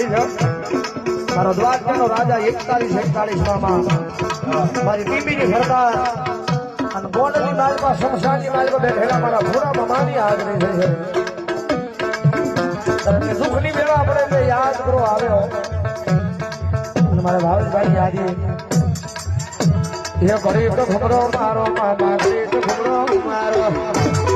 મારો દ્વારકાનો રાજા 41 માં મારી બીબીની સરકાર અને બોર્ડરની બાજુમાં શમશાનની બાજુમાં બેઠેલા મારા ભૂરા મામાની હાજરી થઈ છે. તમને દુઃખની વેળા પડે તે યાદ કરો આવ્યો અને મારા ભાવેશભાઈ યાદી એ ગરીબ ઘુમરો મારો મામા ગરીબ ઘુમરો મારો